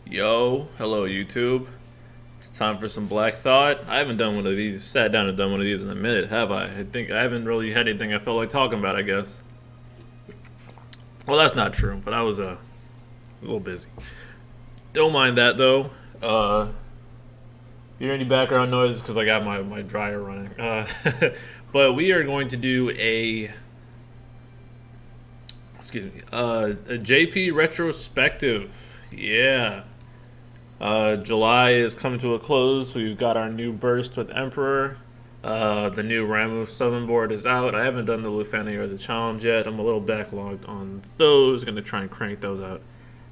Yo, hello YouTube. It's time for some Black Thought. I haven't done one of these, sat down and done one of these in a minute, have I? I think I haven't really had anything I felt like talking about, I guess. Well, that's not true, but I was a little busy. Don't mind that though. You hear any background noise? Because I got my dryer running. But we are going to do a JP retrospective. Yeah. July is coming to a close. We've got our new burst with Emperor. The new Ramu summon board is out. I haven't done the Lufeni or the challenge yet. I'm a little backlogged on those. Gonna try and crank those out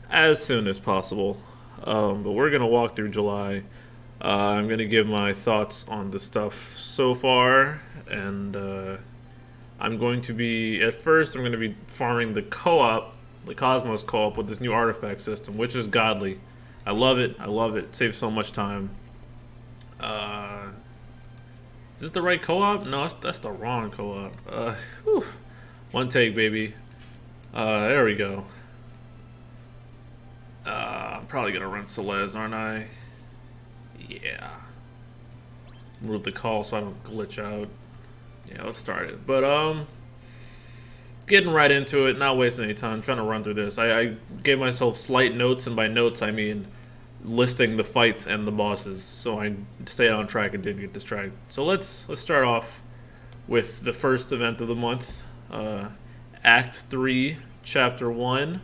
as soon as possible. But we're gonna walk through July. I'm gonna give my thoughts on the stuff so far, and I'm going to be I'm going to be farming the co-op, the Cosmos co-op with this new artifact system, which is godly. I love it. I love it. It saves so much time. Is this the right co-op? No, that's the wrong co-op. One take, baby. There we go. I'm probably gonna run Celeste, aren't I? Yeah. Move the call so I don't glitch out. Yeah, let's start it. But getting right into it, not wasting any time, trying to run through this. I gave myself slight notes, and by notes I mean listing the fights and the bosses, so I stayed on track and didn't get distracted. So let's start off with the first event of the month, Act 3, Chapter 1,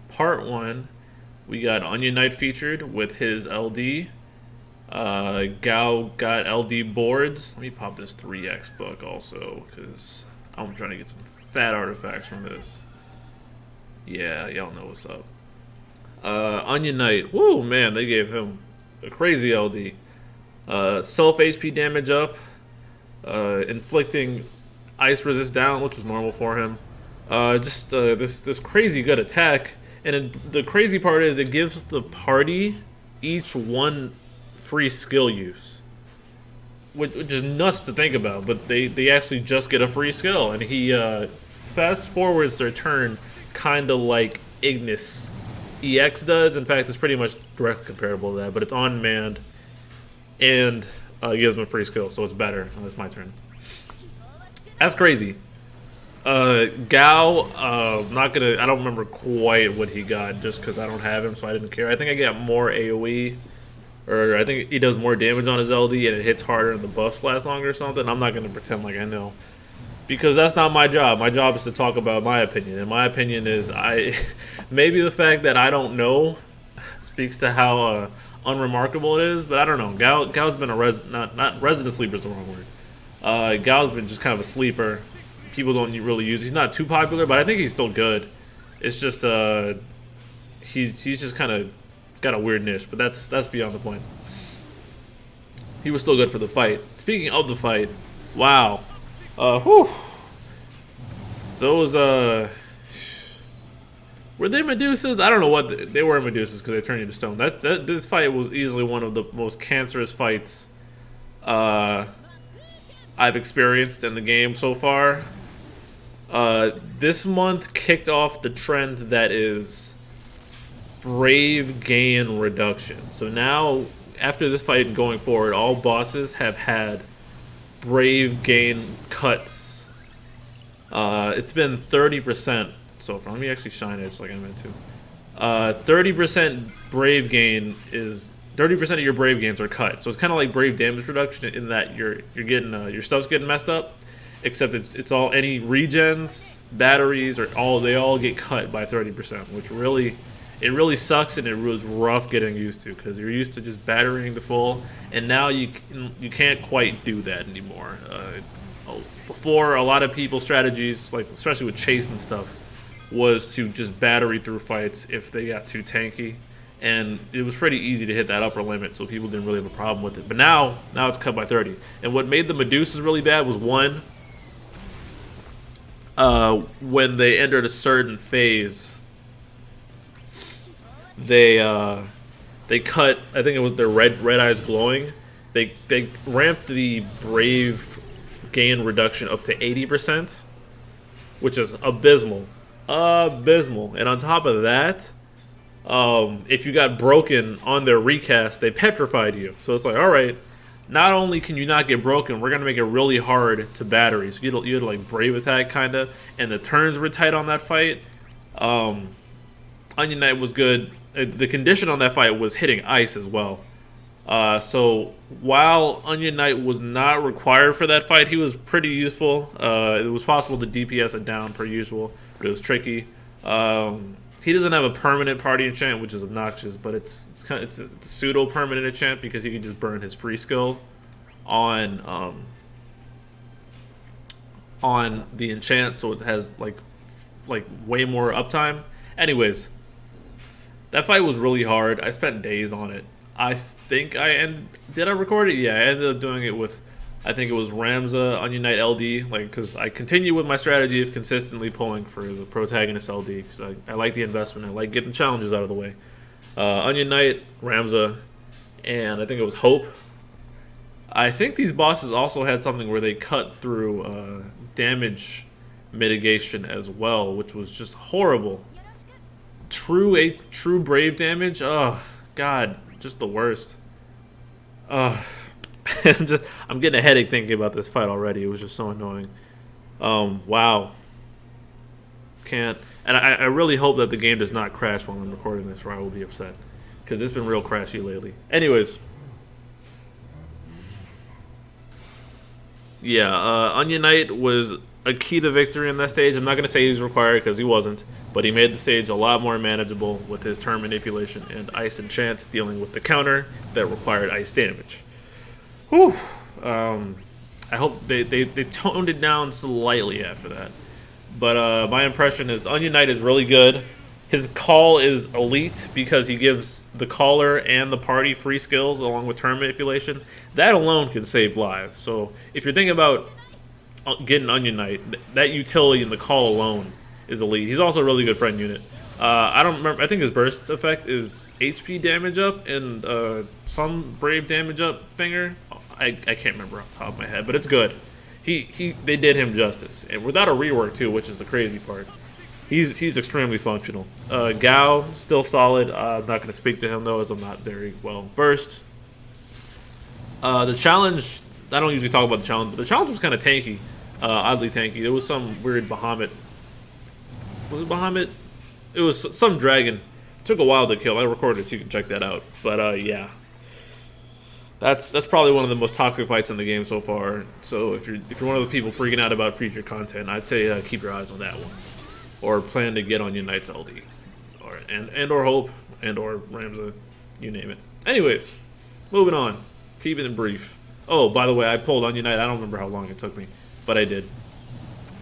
Part 1. We got Onion Knight featured with his LD. Gao got LD boards. Let me pop this 3x book also, because I'm trying to get some fat artifacts from this. Yeah, y'all know what's up. Onion Knight. Woo, man, they gave him a crazy LD. Self HP damage up. Inflicting ice resist down, which was normal for him. This crazy good attack. And the crazy part is it gives the party each one free skill use, which is nuts to think about, but they actually just get a free skill, and he fast forwards their turn kind of like Ignis EX does. In fact, it's pretty much directly comparable to that, but it's on-manned and gives them a free skill, so it's better. Oh, it's my turn. That's crazy. Gao, I don't remember quite what he got just because I don't have him, so I didn't care. I think I got more AoE, or I think he does more damage on his LD and it hits harder and the buffs last longer or something. I'm not going to pretend like I know, because that's not my job. My job is to talk about my opinion, and my opinion is maybe the fact that I don't know speaks to how unremarkable it is, but I don't know. Gao's been not resident sleeper is the wrong word. Gao's been just kind of a sleeper. People don't really use. He's not too popular, but I think he's still good. It's just he's just kind of got a weird niche, but that's beyond the point. He was still good for the fight. Speaking of the fight, wow, those were they Medusas? I don't know what they were Medusas because they turned you to stone. This fight was easily one of the most cancerous fights I've experienced in the game so far. This month kicked off the trend that is Brave gain reduction. So now, after this fight and going forward, all bosses have had Brave gain cuts. It's been 30% so far. Let me actually shine it like I meant to. 30% Brave gain is 30% of your Brave gains are cut. So it's kind of like Brave damage reduction in that you're getting your stuff's getting messed up, except it's all any regens, batteries, they all get cut by 30%, which really sucks, and it was rough getting used to because you're used to just battering the full, and now you can't quite do that anymore. Before, a lot of people's strategies, like especially with chase and stuff, was to just battery through fights if they got too tanky. And it was pretty easy to hit that upper limit, so people didn't really have a problem with it. But now it's cut by 30. And what made the Medusas really bad was, one, when they entered a certain phase, they cut. I think it was their red eyes glowing. They ramped the Brave gain reduction up to 80%, which is abysmal. And on top of that, If you got broken on their recast, they petrified you. So it's like, all right, not only can you not get broken, we're gonna make it really hard to battery. So you had like brave attack kinda, and the turns were tight on that fight. Um, Onion Knight was good. The condition on that fight was hitting ice as well. So while Onion Knight was not required for that fight, he was pretty useful. It was possible to DPS it down per usual, but it was tricky. He doesn't have a permanent party enchant, which is obnoxious, but it's a pseudo permanent enchant because he can just burn his free skill on the enchant, so it has like way more uptime. Anyways, that fight was really hard. I spent days on it. I think did I record it? Yeah, I ended up doing it with, I think it was Ramza, Onion Knight LD, like, because I continue with my strategy of consistently pulling for the protagonist LD, because I like the investment, I like getting challenges out of the way. Onion Knight, Ramza, and I think it was Hope. I think these bosses also had something where they cut through damage mitigation as well, which was just horrible. True brave damage, oh god, just the worst. I'm getting a headache thinking about this fight already. It was just so annoying. Wow. Can't. And I really hope that the game does not crash while I'm recording this, or I will be upset, because it's been real crashy lately. Anyways. Yeah, Onion Knight was a key to victory in that stage. I'm not going to say he's required, because he wasn't, but he made the stage a lot more manageable with his turn manipulation and ice enchants dealing with the counter that required ice damage. Whew. I hope they toned it down slightly after that. But my impression is Onion Knight is really good. His call is elite because he gives the caller and the party free skills along with turn manipulation. That alone can save lives. So if you're thinking about getting Onion Knight, that utility in the call alone is elite. He's also a really good friend unit. I don't remember. I think his burst effect is HP damage up and some brave damage up thinger. I can't remember off the top of my head, but it's good. They did him justice, and without a rework too, which is the crazy part. He's extremely functional. Gao still solid. I'm not going to speak to him though, as I'm not very well versed. The challenge, I don't usually talk about the challenge, but the challenge was kind of tanky, oddly tanky. There was some weird Bahamut. Was it Bahamut? It was some dragon. It took a while to kill. I recorded it, so you can check that out. But yeah, that's probably one of the most toxic fights in the game so far. So if you're one of the people freaking out about future content, I'd say keep your eyes on that one, or plan to get on your Knight's LD, or Hope, or Ramza, you name it. Anyways, moving on. Keeping it brief. Oh, by the way, I pulled Onion Knight. I don't remember how long it took me, but I did.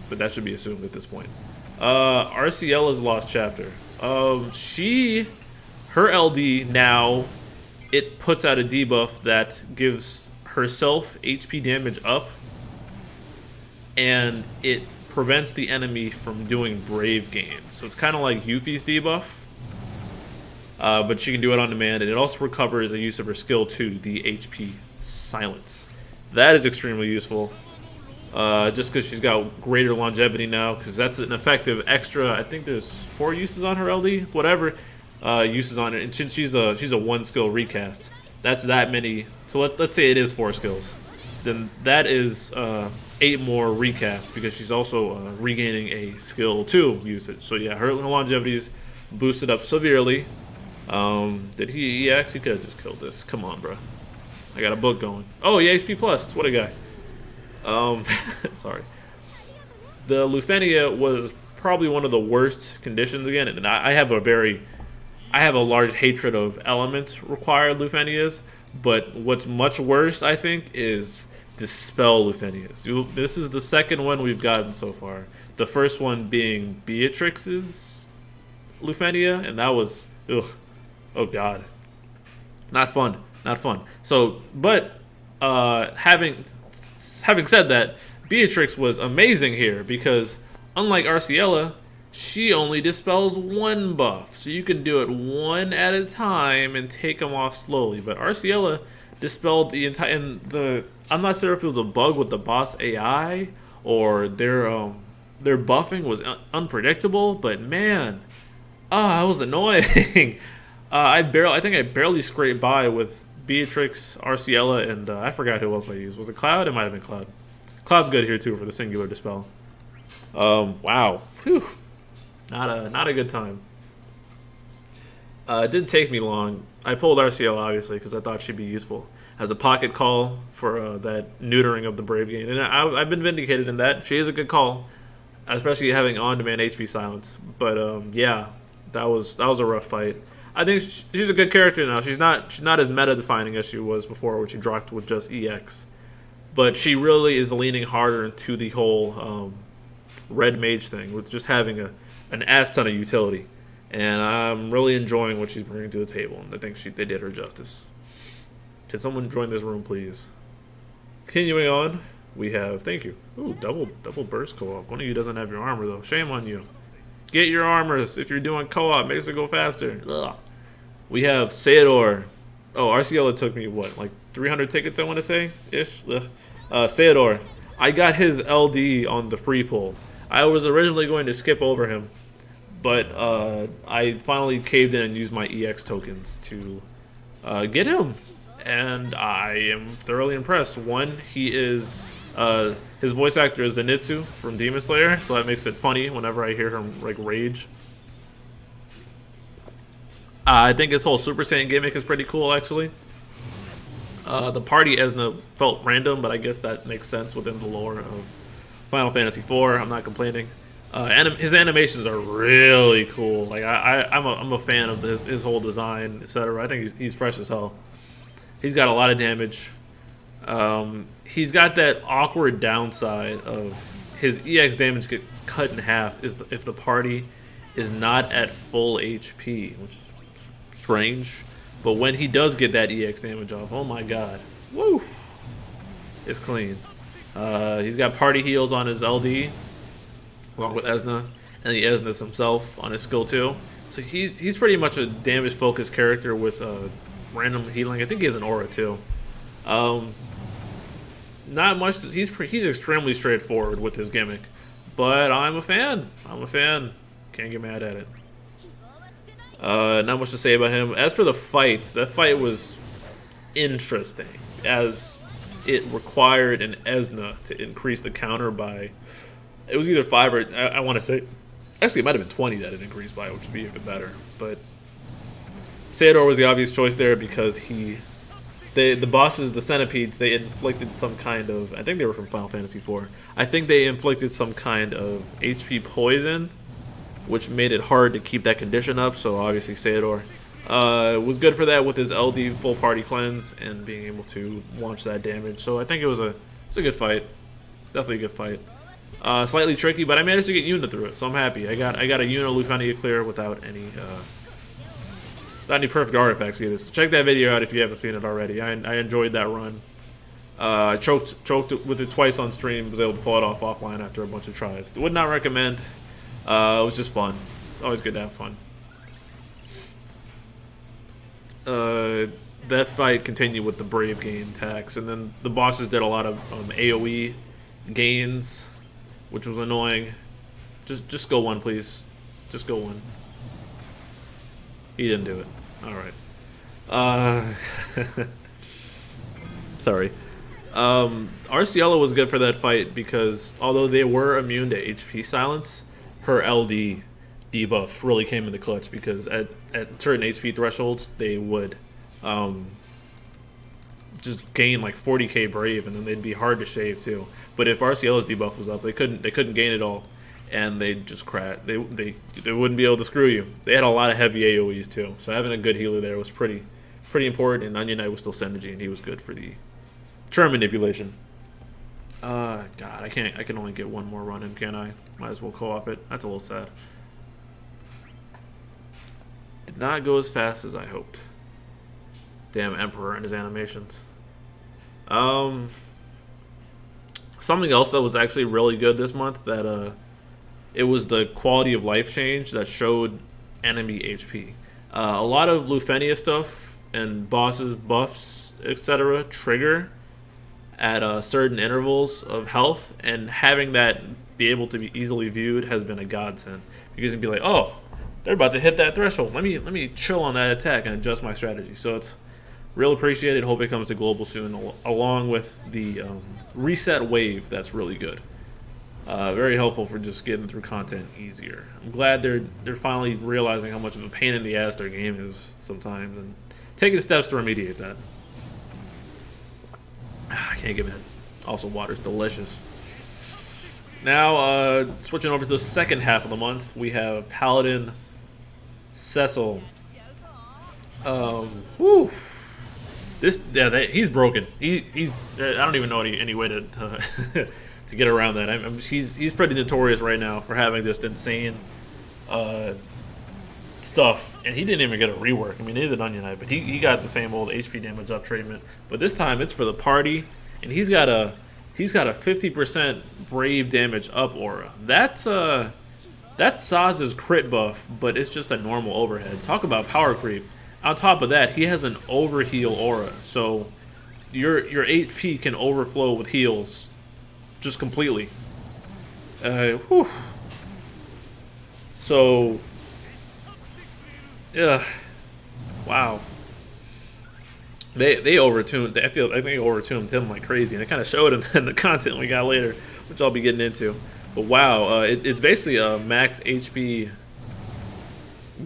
But that should be assumed at this point. Arciela's Lost Chapter. Her LD now, it puts out a debuff that gives herself HP damage up, and it prevents the enemy from doing brave gains. So it's kind of like Yuffie's debuff, but she can do it on demand, and it also recovers the use of her skill 2, the HP Silence. That is extremely useful, just because she's got greater longevity now, because that's an effective extra. I think there's 4 uses on her LD, whatever uses on it, and since she's a 1 skill recast, that's that many. So let's say it is 4 skills, then that is 8 more recasts, because she's also regaining a skill 2 usage. So yeah, her longevity is boosted up severely. Did he EX? He could have just killed this. Come on, bro. I got a book going. Oh, yeah, HP plus. What a guy. Sorry. The Lufenia was probably one of the worst conditions again, and I have a large hatred of elements required Lufenias, but what's much worse, I think, is Dispel Lufenias. This is the second one we've gotten so far. The first one being Beatrix's Lufenia, and that was, ugh, oh god, not fun. So, but having said that, Beatrix was amazing here because, unlike Arciela, she only dispels 1 buff, so you can do it 1 at a time and take them off slowly. But Arciela dispelled the entire. And I'm not sure if it was a bug with the boss AI or their buffing was unpredictable. But man, Ah, that was annoying. I think I barely scraped by with Beatrix, Arciella, and I forgot who else I used. Was it Cloud? It might have been Cloud. Cloud's good here too for the singular dispel. Wow. Whew. Not a good time. It didn't take me long. I pulled Arciella obviously because I thought she'd be useful as a pocket call for that neutering of the Brave Gain, and I've been vindicated in that. She is a good call, especially having on-demand HP silence. But yeah, that was a rough fight. I think she's a good character now. She's not as meta-defining as she was before, when she dropped with just EX. But she really is leaning harder into the whole red mage thing, with just having an ass ton of utility. And I'm really enjoying what she's bringing to the table, and I think they did her justice. Can someone join this room, please? Continuing on, we have, thank you. Ooh, double burst co-op. One of you doesn't have your armor though. Shame on you. Get your armors if you're doing co-op. Makes it go faster. Ugh. We have Seador. Oh, Arciella took me what, like 300 tickets? I want to say ish. Seador. I got his LD on the free pull. I was originally going to skip over him, but I finally caved in and used my EX tokens to get him, and I am thoroughly impressed. One, he is his voice actor is Zenitsu from Demon Slayer, so that makes it funny whenever I hear him like rage. I think his whole Super Saiyan gimmick is pretty cool, actually. The party Esna felt random, but I guess that makes sense within the lore of Final Fantasy IV. I'm not complaining. His animations are really cool. Like I'm a fan of his whole design, etc. I think he's fresh as hell. He's got a lot of damage. He's got that awkward downside of his EX damage gets cut in half if the party is not at full HP, which is strange. But when he does get that EX damage off, oh my god, woo, it's clean. He's got party heals on his LD, along with Esna, and the Esnas himself on his skill 2. So he's pretty much a damage focused character with random healing. I think he has an aura too. Not much. He's extremely straightforward with his gimmick, but I'm a fan. Can't get mad at it. Not much to say about him. As for the fight, that fight was interesting, as it required an Esna to increase the counter by, it was either 5 or, I want to say, actually it might have been 20 that it increased by, which would be even better. But Seador was the obvious choice there because the bosses, the centipedes, they inflicted some kind of, I think they were from Final Fantasy IV, I think they inflicted some kind of HP poison, which made it hard to keep that condition up. So obviously Seador was good for that with his LD full party cleanse and being able to launch that damage. So I think it was a good fight, definitely a good fight. Slightly tricky, but I managed to get Yuna through it, so I'm happy. I got a Yuna Lucania clear without any perfect artifacts either. So check that video out if you haven't seen it already. I enjoyed that run. I choked with it twice on stream. Was able to pull it off offline after a bunch of tries. Would not recommend. It was just fun. Always good to have fun. That fight continued with the Brave Gain attacks, and then the bosses did a lot of AoE gains, which was annoying. Just go one, please. Just go one. He didn't do it. All right. Sorry. Arciella was good for that fight because although they were immune to HP silence, her LD debuff really came in the clutch, because at certain HP thresholds they would just gain like 40k brave, and then they'd be hard to shave too. But if Arciella's debuff was up, they couldn't gain it all, and they'd just crash. They wouldn't be able to screw you. They had a lot of heavy AoEs too, so having a good healer there was pretty important. And Onion Knight was still Synergy, and he was good for the turn manipulation. God, I can only get one more run in, can I? Might as well co-op it. That's a little sad. Did not go as fast as I hoped. Damn Emperor and his animations. Something else that was actually really good this month, that it was the quality of life change that showed enemy HP. A lot of Lufenia stuff and bosses, buffs, etc. trigger at certain intervals of health, and having that be able to be easily viewed has been a godsend. Because you can be like, oh, they're about to hit that threshold. Let me chill on that attack and adjust my strategy. So it's real appreciated. Hope it comes to global soon, along with the reset wave. That's really good. Very helpful for just getting through content easier. I'm glad they're finally realizing how much of a pain in the ass their game is sometimes and taking steps to remediate that. I can't give it. Also, water's delicious. Now, switching over to the second half of the month, we have Paladin Cecil. Whew. He's broken. He's I don't even know any way to to get around that. He's pretty notorious right now for having just insane stuff, and he didn't even get a rework. I mean, neither did Onion Eye, but he got the same old HP damage up treatment. But this time it's for the party, and he's got a 50% brave damage up aura. That's Saz's crit buff, but it's just a normal overhead. Talk about power creep. On top of that, he has an overheal aura, so your HP can overflow with heals just completely. Whew. So, yeah, wow. They overtuned. I think they overtuned him like crazy, and it kind of showed him in the content we got later, which I'll be getting into. But wow, it's basically a max HP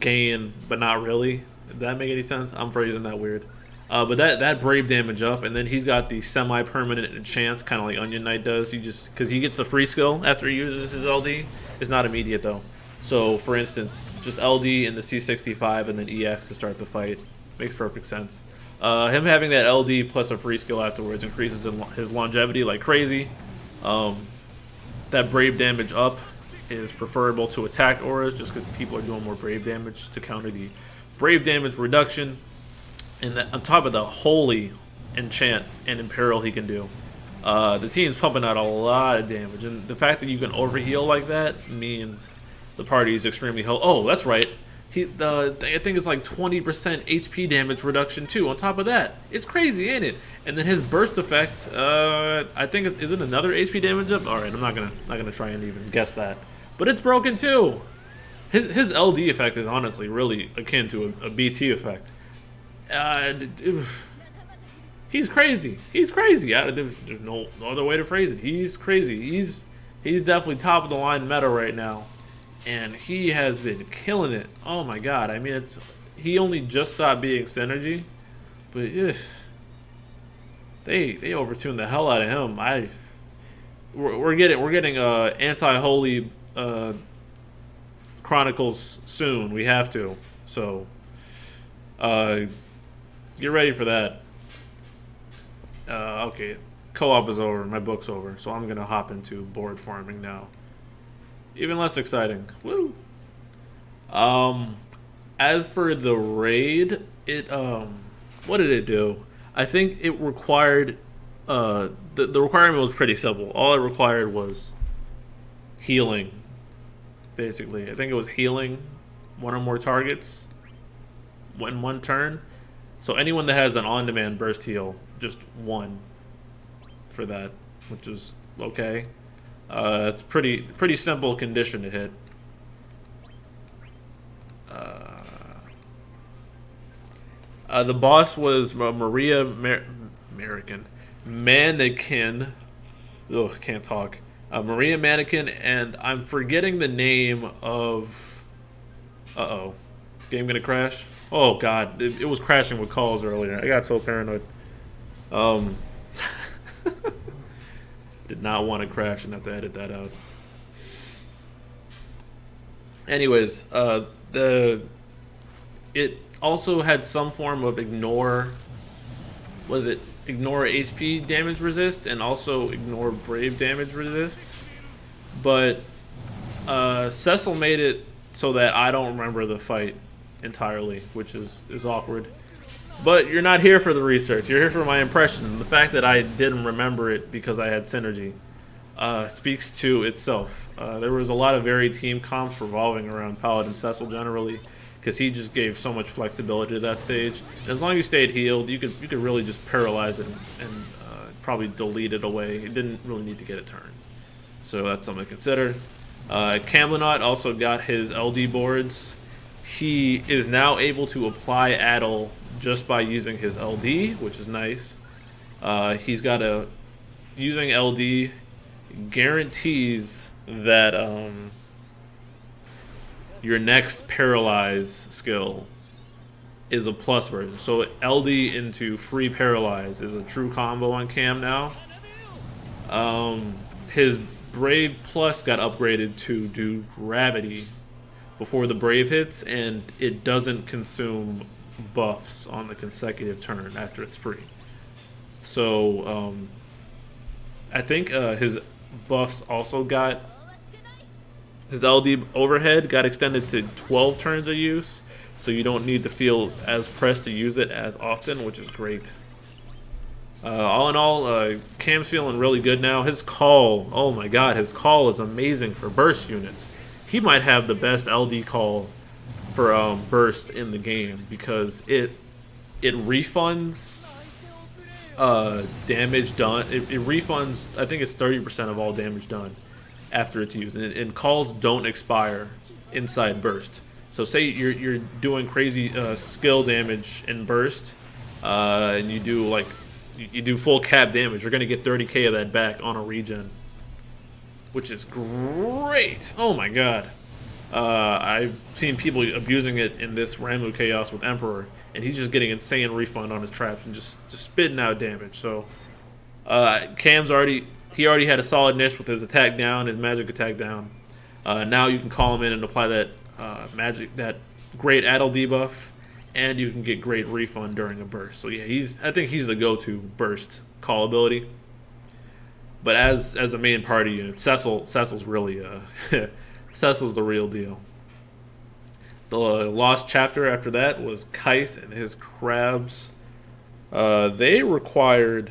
gain, but not really. Did that make any sense? I'm phrasing that weird. But that brave damage up, and then he's got the semi-permanent enchants, kind of like Onion Knight does. Because he gets a free skill after he uses his LD. It's not immediate though. So for instance, just LD in the C65 and then EX to start the fight makes perfect sense. Him having that LD plus a free skill afterwards increases his longevity like crazy. That brave damage up is preferable to attack auras just because people are doing more brave damage to counter the brave damage reduction. And on top of the holy enchant and imperil he can do. The team's pumping out a lot of damage. And the fact that you can overheal like that means the party is extremely healthy. Oh, that's right. I think it's like 20% HP damage reduction too. On top of that, it's crazy, ain't it? And then his burst effect, I think is it another HP damage up? All right, I'm not gonna try and even guess that, but it's broken too. His LD effect is honestly really akin to a BT effect. He's crazy. He's crazy. There's no other way to phrase it. He's crazy. He's definitely top of the line meta right now. And he has been killing it. Oh my god! I mean, he only just stopped being synergy, but they overtuned the hell out of him. We're getting anti-holy chronicles soon. We have to. So get ready for that. Okay, co-op is over. My book's over, so I'm gonna hop into board farming now. Even less exciting. Woo. As for the raid, what did it do? I think it required the requirement was pretty simple. All it required was healing. Basically, I think it was healing one or more targets in one turn. So anyone that has an on-demand burst heal, just one for that, which is okay. It's pretty simple condition to hit. The boss was Maria Mannequin. Ugh, can't talk. Maria Mannequin, and I'm forgetting the name of. Game gonna crash? Oh god, it was crashing with calls earlier. I got so paranoid. Did not want to crash and have to edit that out. Anyways, it also had some form of ignore. Was it ignore HP damage resist and also ignore brave damage resist? But Cecil made it so that I don't remember the fight entirely, which is awkward. But you're not here for the research. You're here for my impression. The fact that I didn't remember it because I had synergy speaks to itself. There was a lot of varied team comps revolving around Paladin Cecil generally, because he just gave so much flexibility to that stage. And as long as you stayed healed, you could really just paralyze it and probably delete it away. It didn't really need to get a turn. So that's something to consider. Camelot also got his LD boards. He is now able to apply Addle just by using his LD, which is nice. He's got a using LD guarantees that your next paralyze skill is a plus version. So LD into free paralyze is a true combo on Cam now. His Brave Plus got upgraded to do gravity before the Brave hits, and it doesn't consume buffs on the consecutive turn after it's free. So I think his buffs also got, his LD overhead got extended to 12 turns of use, so you don't need to feel as pressed to use it as often, which is great. All in all, Cam's feeling really good now. His call, oh my god, his call is amazing for burst units. He might have the best LD call for burst in the game because it refunds damage done. It refunds, I think it's 30% of all damage done after it's used, and calls don't expire inside burst. So say you're doing crazy skill damage in burst, and you do like you do full cap damage, you're gonna get 30k of that back on a regen, which is great. Oh my god. I've seen people abusing it in this Ramu Chaos with Emperor, and he's just getting insane refund on his traps and just spitting out damage. So Cam's already had a solid niche with his attack down, his magic attack down. Now you can call him in and apply that that great Addle debuff, and you can get great refund during a burst. So yeah, I think he's the go-to burst call ability. But as a main party unit, Cecil's really Cecil's the real deal. The lost chapter after that was Kais and his crabs. They required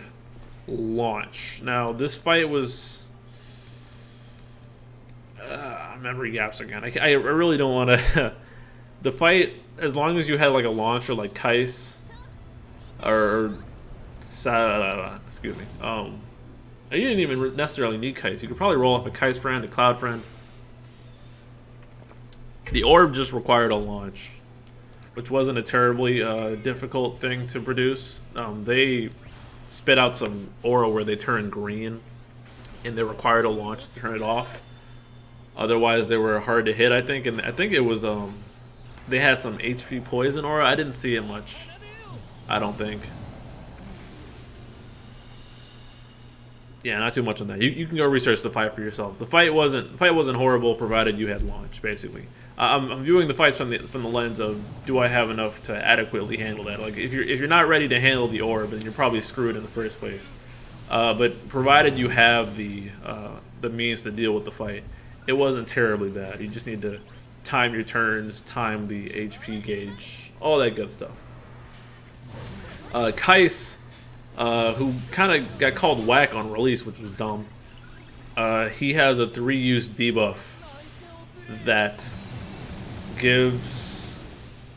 launch. Now this fight was memory gaps again. I really don't want to. The fight, as long as you had like a launcher like Kais or excuse me, you didn't even necessarily need Kais. You could probably roll off a Kais friend, a Cloud friend. The orb just required a launch, which wasn't a terribly difficult thing to produce. They spit out some aura where they turn green, and they required a launch to turn it off. Otherwise, they were hard to hit, I think. And I think it was they had some HP poison aura. I didn't see it much, I don't think. Yeah, not too much on that. You can go research the fight for yourself. The fight wasn't horrible, provided you had launch. Basically, I'm viewing the fights from the lens of, do I have enough to adequately handle that? Like if you're not ready to handle the orb, then you're probably screwed in the first place. But provided you have the means to deal with the fight, it wasn't terribly bad. You just need to time your turns, time the HP gauge, all that good stuff. Kais, who kind of got called whack on release, which was dumb. He has a 3-use debuff that gives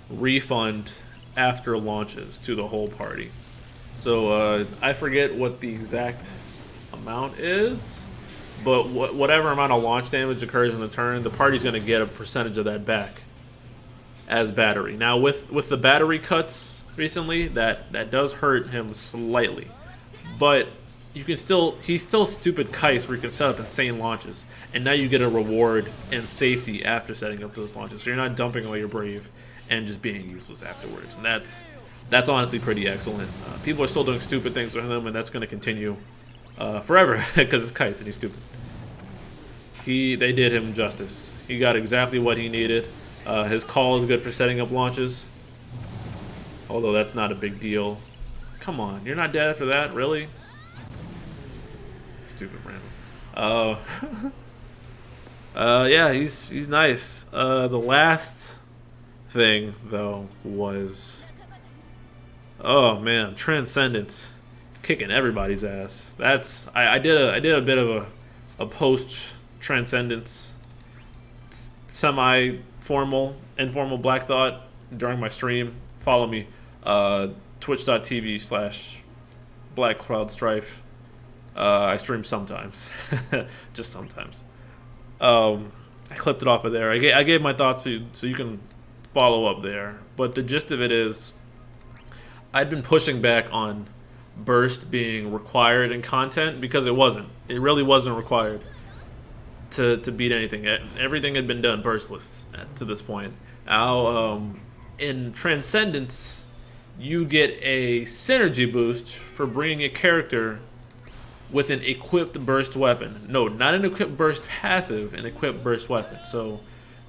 refund after launches to the whole party. So I forget what the exact amount is, but whatever amount of launch damage occurs in the turn, the party's going to get a percentage of that back as battery. Now with the battery cuts recently, that does hurt him slightly, but he's still stupid Kais where you can set up insane launches, and now you get a reward and safety after setting up those launches, so you're not dumping away your Brave and just being useless afterwards, and that's honestly pretty excellent. People are still doing stupid things with him, and that's going to continue forever because it's Kais and he's stupid. They did him justice. He got exactly what he needed. His call is good for setting up launches, although that's not a big deal. Come on, you're not dead after that, really? Stupid random. Yeah, he's nice. The last thing though was, oh man, Transcendence kicking everybody's ass. I did a bit of a post Transcendence semi-formal, informal Black Thought during my stream. Follow me, twitch.tv/BlackCloudStrife. I stream sometimes, just sometimes. I clipped it off of there. I gave my thoughts so you can follow up there. But the gist of it is, I'd been pushing back on burst being required in content because it wasn't. It really wasn't required to beat anything. Everything had been done burstless to this point. Now, in Transcendence, you get a synergy boost for bringing a character with an equipped burst weapon. No, not an equipped burst passive, an equipped burst weapon. So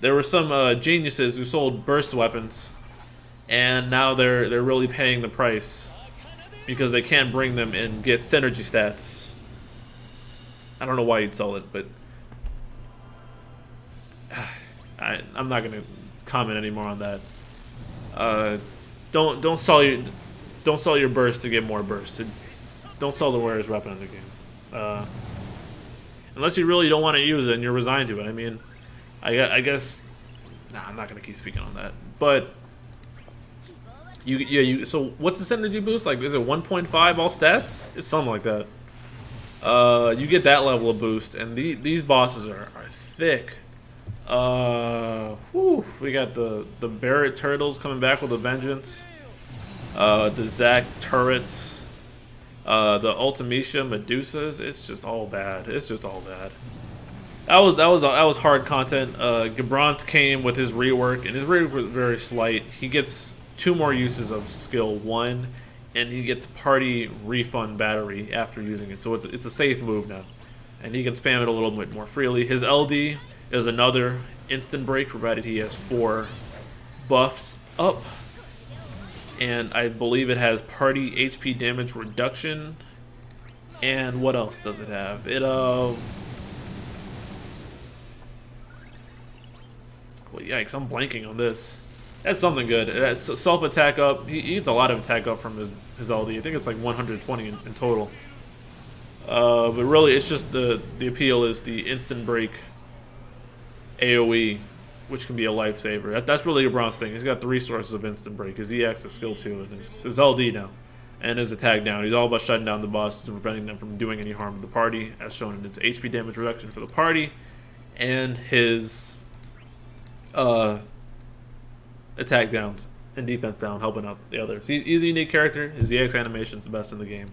there were some geniuses who sold burst weapons, and now they're really paying the price because they can't bring them and get synergy stats. I don't know why you'd sell it, but I'm not gonna comment anymore on that. Don't sell your burst to get more burst. Don't sell the rarest weapon in the game, unless you really don't want to use it and you're resigned to it. I mean, I guess. Nah, I'm not gonna keep speaking on that. But So what's the synergy boost like? Is it 1.5 all stats? It's something like that. You get that level of boost, and these bosses are thick. We got the Barret turtles coming back with a vengeance. The Zac turrets. The Ultimecia Medusas. It's just all bad. It's just all bad. That was hard content. Gabrant came with his rework, and his rework was very slight. He gets 2 more uses of skill 1, and he gets party refund battery after using it. So it's a safe move now, and he can spam it a little bit more freely. His LD is another instant break, provided he has 4 buffs up, and I believe it has party HP damage reduction. And what else does it have? Well, yikes, I'm blanking on this. That's something good. That's self-attack up. He eats a lot of attack up from his LD. I think it's like 120 in total. But really, it's just the appeal is the instant break AoE, which can be a lifesaver. That's really Gabrant's thing. He's got 3 sources of instant break. His EX is skill 2, and his LD now, and his attack down. He's all about shutting down the bosses and preventing them from doing any harm to the party, as shown in his HP damage reduction for the party, and his attack downs and defense down, helping out the others. He's a unique character. His EX animation's the best in the game.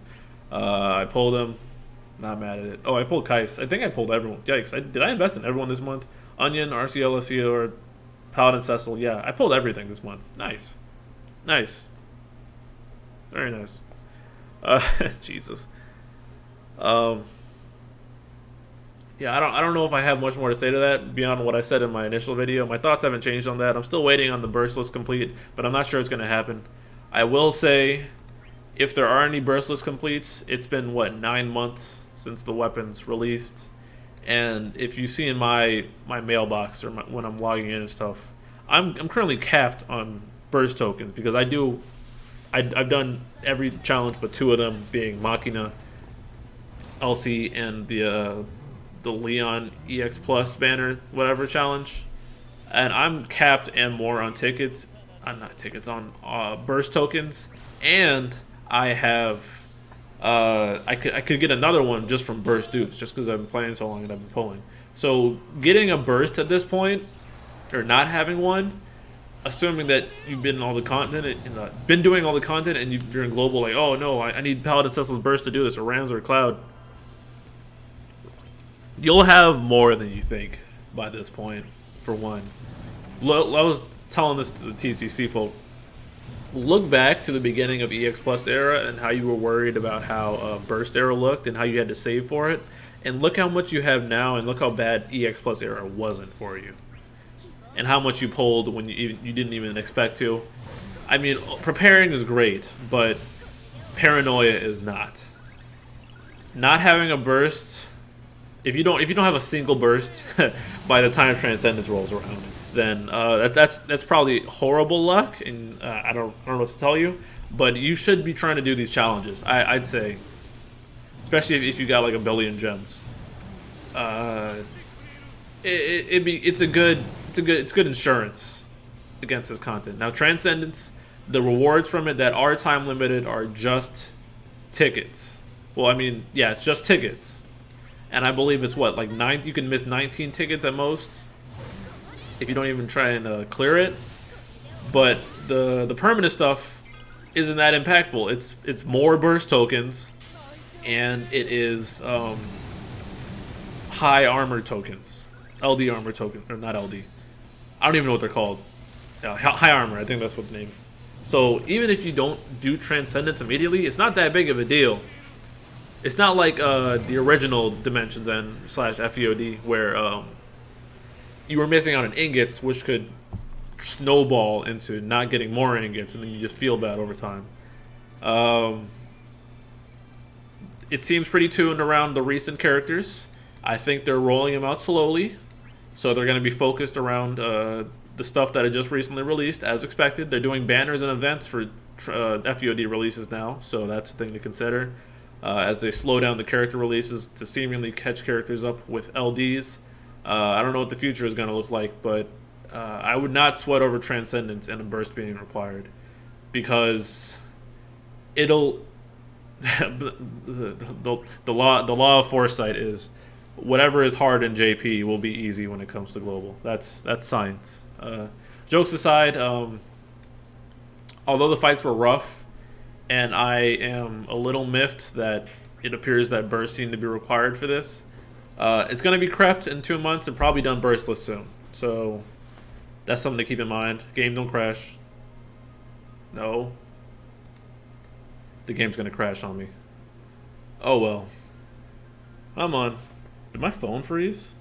I pulled him. Not mad at it. Oh, I pulled Kais. I think I pulled everyone. Yikes. Did I invest in everyone this month? Onion, RCLSU, or Paladin Cecil. Yeah, I pulled everything this month. Nice. Nice. Very nice. Jesus. Yeah, I don't know if I have much more to say to that beyond what I said in my initial video. My thoughts haven't changed on that. I'm still waiting on the burstless complete, but I'm not sure it's going to happen. I will say, if there are any burstless completes, it's been, 9 months since the weapon's released. And if you see in my mailbox or when I'm logging in and stuff, I'm currently capped on burst tokens because I've done every challenge but 2 of them, being Machina, LC, and the Leon EX Plus banner, whatever challenge, and I'm capped and more on tickets. I'm not tickets on burst tokens, and I have I could get another one just from burst dupes, just because I've been playing so long and I've been pulling. So getting a burst at this point, or not having one, assuming that you've been in all the content and been doing all the content, and you're in global, like, oh no, I need Paladin Cecil's burst to do this, or Rams or Cloud. You'll have more than you think by this point, for one. I was telling this to the TCC folk. Look back to the beginning of EX Plus era and how you were worried about how Burst era looked and how you had to save for it. And look how much you have now, and look how bad EX Plus era wasn't for you. And how much you pulled when you didn't even expect to. I mean, preparing is great, but paranoia is not. Not having a burst... If you don't have a single burst by the time Transcendence rolls around, then that's probably horrible luck, and I don't know what to tell you. But you should be trying to do these challenges. I'd say, especially if you got like 1 billion gems. It's good insurance against this content. Now Transcendence, the rewards from it that are time limited are just tickets. Well, I mean, yeah, it's just tickets. And I believe it's like 9. You can miss 19 tickets at most if you don't even try and clear it. But the permanent stuff isn't that impactful. It's more burst tokens, and it is high armor tokens, LD armor token, or not LD. I don't even know what they're called. High armor, I think that's what the name is. So even if you don't do Transcendence immediately, it's not that big of a deal. It's not like the original Dimensions End / FEOD where you were missing out on ingots, which could snowball into not getting more ingots, and then you just feel bad over time. It seems pretty tuned around the recent characters. I think they're rolling them out slowly, so they're going to be focused around the stuff that had just recently released, as expected. They're doing banners and events for FEOD releases now, so that's a thing to consider. As they slow down the character releases to seemingly catch characters up with LDs. I don't know what the future is going to look like, but I would not sweat over Transcendence and a burst being required, because it'll the law of foresight is whatever is hard in JP will be easy when it comes to global. That's science. Jokes aside, although the fights were rough, and I am a little miffed that it appears that burst seemed to be required for this, it's going to be crept in 2 months and probably done burstless soon. So that's something to keep in mind. Game don't crash. No. The game's going to crash on me. Oh well. Come on. Did my phone freeze?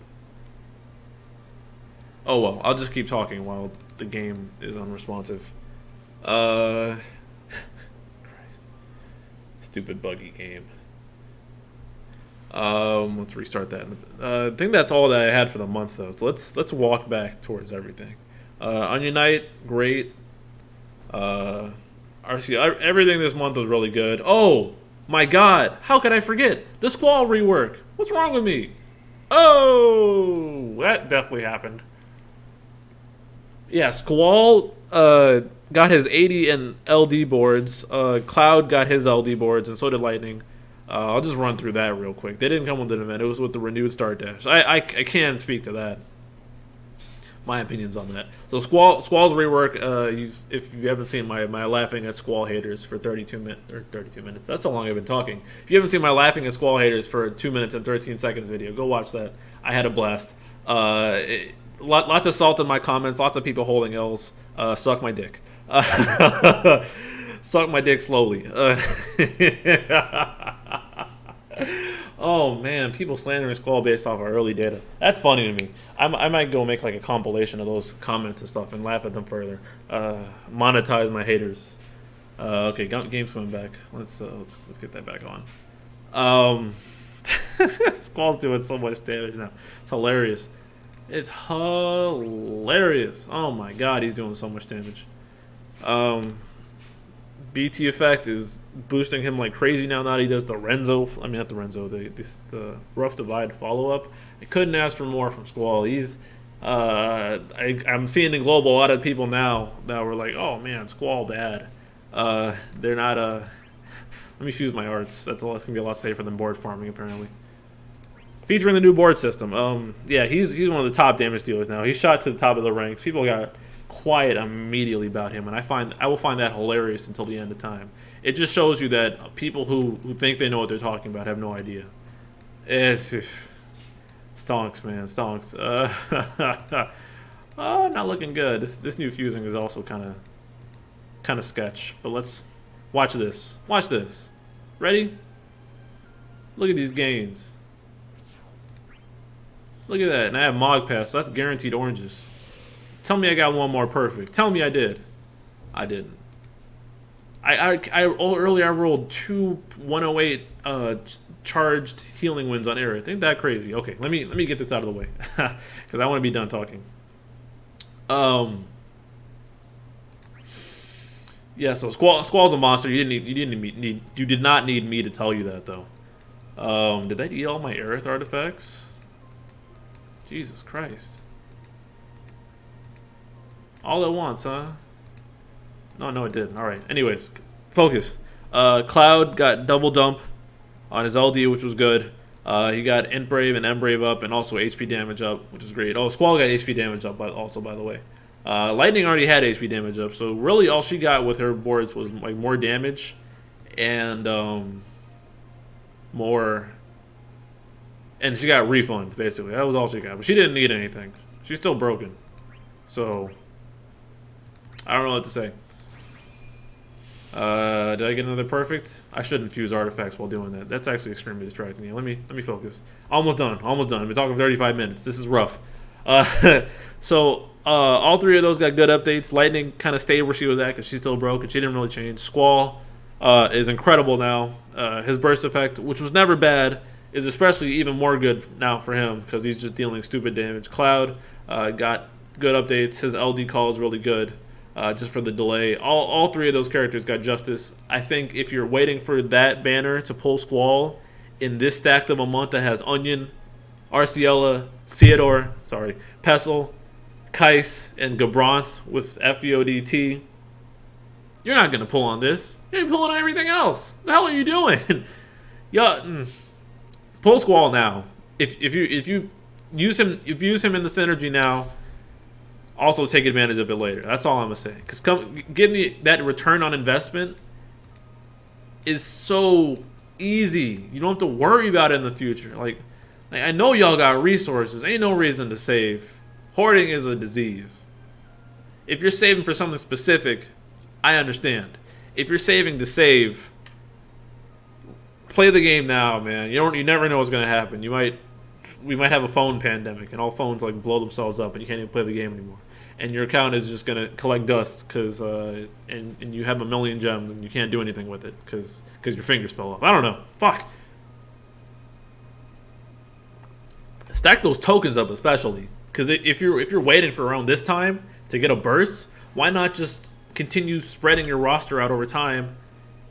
Oh well, I'll just keep talking while the game is unresponsive. Christ. Stupid buggy game. Let's restart that. I think that's all that I had for the month, though. So let's walk back towards everything. Onion Knight, great. RC, everything this month was really good. Oh my God, how could I forget the Squall rework? What's wrong with me? Oh, that definitely happened. Yeah, Squall got his 80 and LD boards. Cloud got his LD boards, and so did Lightning. I'll just run through that real quick. They didn't come with an event. It was with the renewed Start Dash. I can speak to that. My opinions on that. So Squall's rework. If you haven't seen my laughing at Squall haters for 32 minutes. That's how long I've been talking. If you haven't seen my laughing at Squall haters for 2 minutes and 13 seconds video, go watch that. I had a blast. Lots of salt in my comments. Lots of people holding L's. Suck my dick. Suck my dick slowly. Oh man, people slandering Squall based off our early data. That's funny to me. I might go make like a compilation of those comments and stuff and laugh at them further. Monetize my haters. Okay, game's coming back. Let's get that back on. Squall's doing so much damage now. It's hilarious. It's hilarious. Oh my God, he's doing so much damage. BT effect is boosting him like crazy now. Now he does the Renzo. I mean, not the Renzo. The Rough Divide follow up. I couldn't ask for more from Squall. He's. I'm seeing in global a lot of people now that were like, oh man, Squall bad. They're not. Let me fuse my arts. That's gonna be a lot safer than board farming apparently. Featuring the new board system. Yeah, he's one of the top damage dealers now. He's shot to the top of the ranks. People got quiet immediately about him, and I will find that hilarious until the end of time. It just shows you that people who think they know what they're talking about have no idea. It's stonks, man, stonks. Not looking good. This new fusing is also kind of sketch. But let's watch this. Watch this. Ready? Look at these gains. Look at that, and I have Mog Pass, so that's guaranteed oranges. Tell me I got one more perfect. Tell me I did. I didn't. Earlier I rolled 2 108 charged healing winds on Era. Ain't that crazy? Okay, let me get this out of the way because I want to be done talking. Yeah. So Squall's a monster. You did not need me to tell you that though. Did that eat all my Aerith artifacts? Jesus Christ. All at once, huh? No, it didn't. Alright. Anyways, focus. Cloud got double dump on his LD, which was good. He got Int Brave and M Brave up and also HP damage up, which is great. Oh, Squall got HP damage up also, by the way. Lightning already had HP damage up, so really all she got with her boards was like more damage and more. And she got refund basically. That was all she got, but she didn't need anything. She's still broken, so I don't know what to say. Did I get another perfect? I shouldn't fuse artifacts while doing that. That's actually extremely distracting. Yeah, let me focus. Almost done. Almost done. I've been talking 35 minutes. This is rough. So all three of those got good updates. Lightning kind of stayed where she was at because she's still broke and she didn't really change. Squall is incredible now. His burst effect, which was never bad, is especially even more good now for him because he's just dealing stupid damage. Cloud got good updates. His LD call is really good. Just for the delay. All three of those characters got justice. I think if you're waiting for that banner to pull Squall in this stacked of a month that has Onion, Arciella, Theodore, Pestle, Kais, and Gabronth with FEODT, you're not going to pull on this. You're pulling on everything else. The hell are you doing? Pull Squall now. If you use him in the synergy now, also take advantage of it later. That's all I'm gonna say. Because getting that return on investment is so easy. You don't have to worry about it in the future. Like I know y'all got resources. Ain't no reason to save. Hoarding is a disease. If you're saving for something specific, I understand. If you're saving to save, play the game now, man. You never know what's gonna happen. We might have a phone pandemic and all phones like blow themselves up and you can't even play the game anymore. And your account is just gonna collect dust because and you have 1,000,000 gems and you can't do anything with it because your fingers fell off. I don't know. Fuck. Stack those tokens up especially because if you're waiting for around this time to get a burst, why not just continue spreading your roster out over time,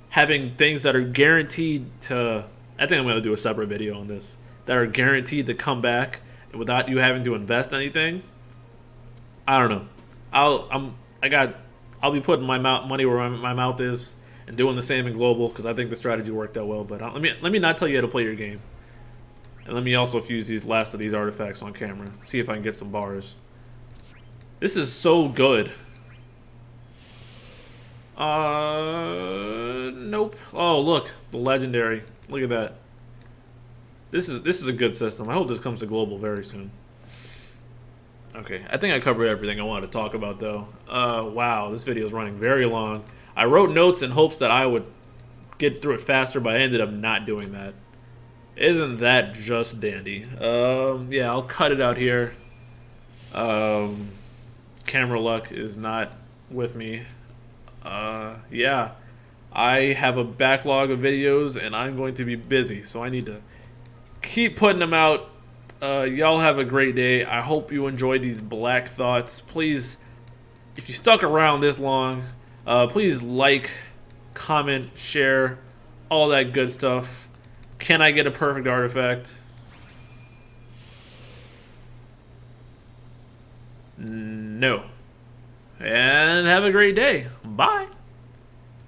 having things that are guaranteed to. I think I'm gonna do a separate video on this. That are guaranteed to come back without you having to invest anything. I don't know. I'll be putting my money where my mouth is and doing the same in global because I think the strategy worked out well. But let me not tell you how to play your game, and let me also fuse these last of these artifacts on camera. See if I can get some bars. This is so good. Nope. Oh look, the legendary. Look at that. This is a good system. I hope this comes to global very soon. Okay, I think I covered everything I wanted to talk about, though. Wow, this video is running very long. I wrote notes in hopes that I would get through it faster, but I ended up not doing that. Isn't that just dandy? Yeah, I'll cut it out here. Camera luck is not with me. Yeah, I have a backlog of videos, and I'm going to be busy, so I need to keep putting them out. Y'all have a great day. I hope you enjoyed these black thoughts. Please, if you stuck around this long, please like, comment, share, all that good stuff. Can I get a perfect artifact? No. And have a great day.